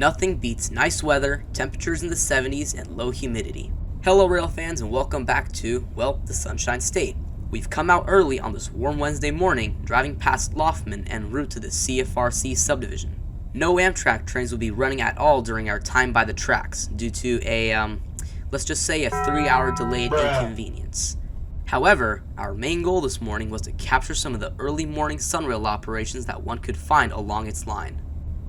Nothing beats nice weather, temperatures in the 70s, and low humidity. Hello rail fans and welcome back to, well, the Sunshine State. We've come out early on this warm Wednesday morning, driving past Loughman en route to the CFRC subdivision. No Amtrak trains will be running at all during our time by the tracks due to let's just say a 3-hour delayed inconvenience. However, our main goal this morning was to capture some of the early morning SunRail operations that one could find along its line.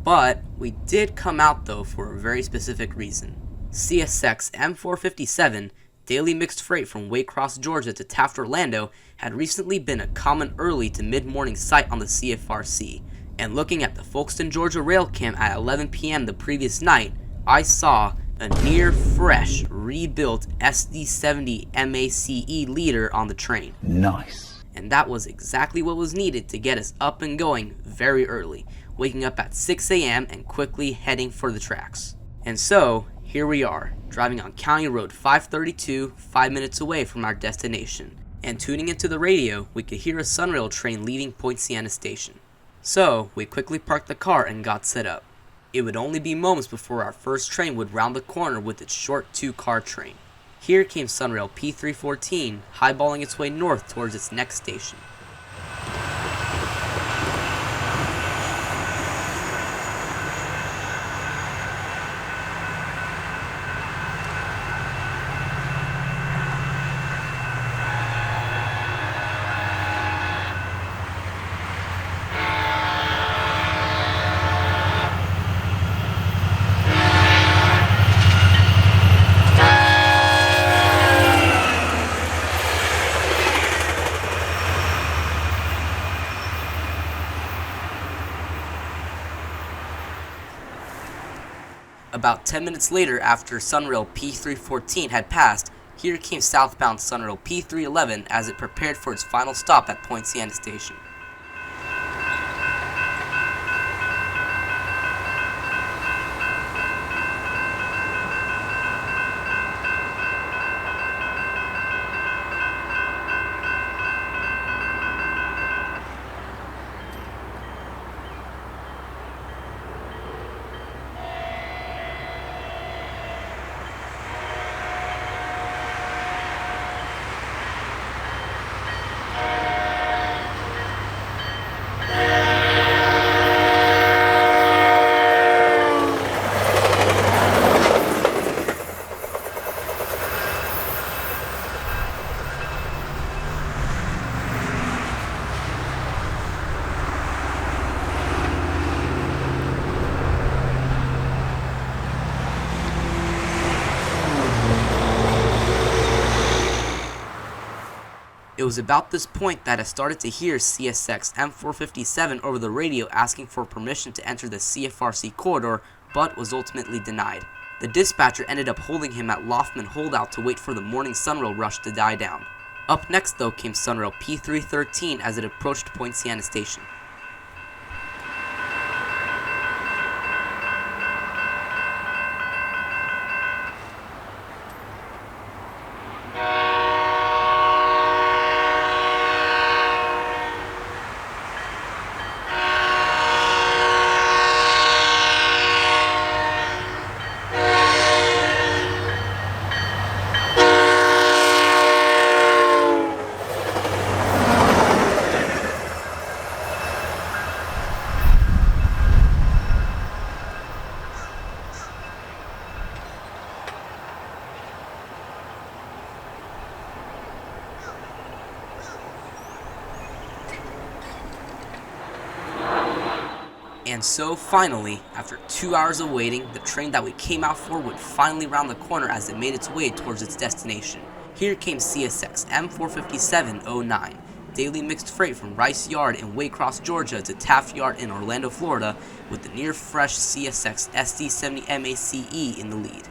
But we did come out though for a very specific reason. CSX M457, daily mixed freight from Waycross, Georgia to Taft, Orlando, had recently been a common early to mid-morning sight on the CFRC. And looking at the Folkston, Georgia rail cam at 11 p.m. the previous night, I saw a near-fresh, rebuilt SD70 MACE leader on the train. Nice. And that was exactly what was needed to get us up and going very early, waking up at 6 a.m. and quickly heading for the tracks. And so, here we are, driving on County Road 532, 5 minutes away from our destination. And tuning into the radio, we could hear a SunRail train leaving Poinciana station. So, we quickly parked the car and got set up. It would only be moments before our first train would round the corner with its short 2-car train. Here came SunRail P314, highballing its way north towards its next station. About 10 minutes later, after SunRail P314 had passed, here came southbound SunRail P311 as it prepared for its final stop at Poinciana Station. It was about this point that I started to hear CSX M457 over the radio asking for permission to enter the CFRC corridor, but was ultimately denied. The dispatcher ended up holding him at Loughman holdout to wait for the morning SunRail rush to die down. Up next though came SunRail P313 as it approached Poinciana Station. And so finally, after 2 hours of waiting, the train that we came out for would finally round the corner as it made its way towards its destination. Here came CSX M45709, daily mixed freight from Rice Yard in Waycross, Georgia to Taft Yard in Orlando, Florida, with the near-fresh CSX SD70 MACE in the lead.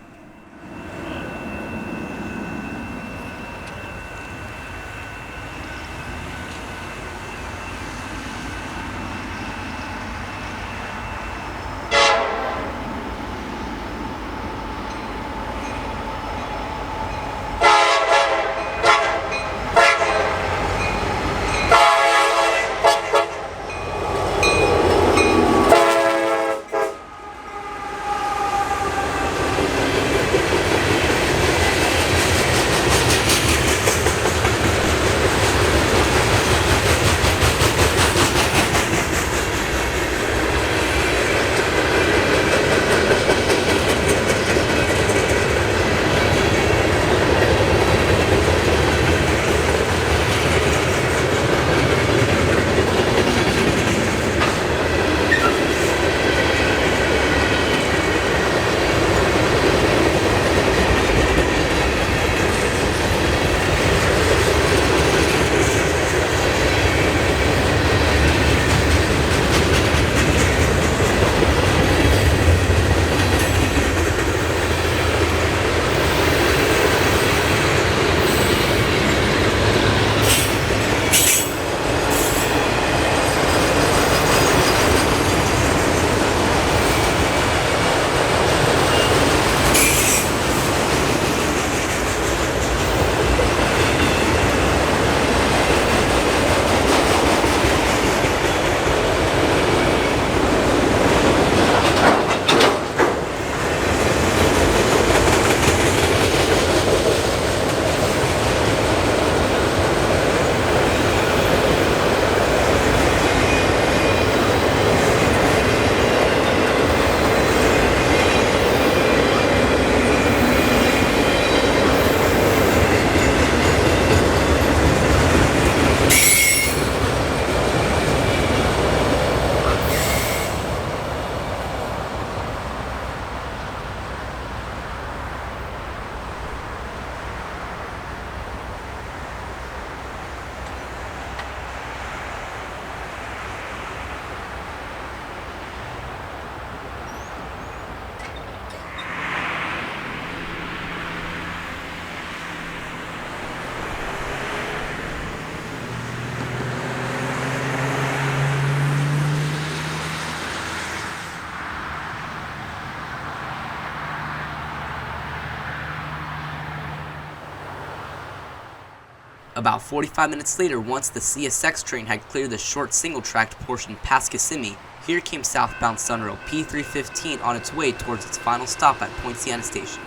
About 45 minutes later, once the CSX train had cleared the short single-tracked portion past Kissimmee, here came southbound SunRail P315 on its way towards its final stop at Poinciana Station.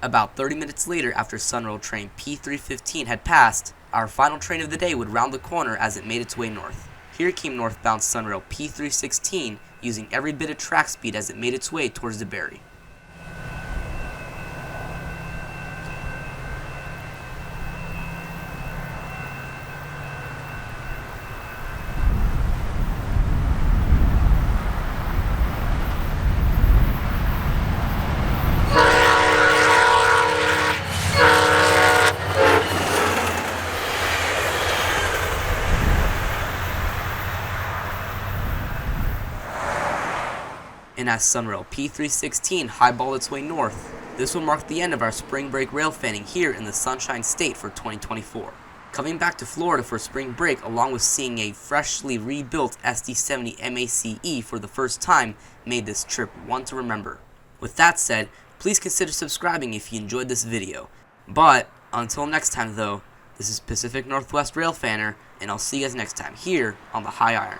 About 30 minutes later, after SunRail train P315 had passed, our final train of the day would round the corner as it made its way north. Here came northbound SunRail P316, using every bit of track speed as it made its way towards DeBary. And as SunRail P316 highballed its way north, this will mark the end of our spring break rail fanning here in the Sunshine State for 2024. Coming back to Florida for spring break, along with seeing a freshly rebuilt SD70 MACE for the first time, made this trip one to remember. With that said, please consider subscribing if you enjoyed this video. But until next time though, this is Pacific Northwest Railfanner, and I'll see you guys next time here on the High Iron.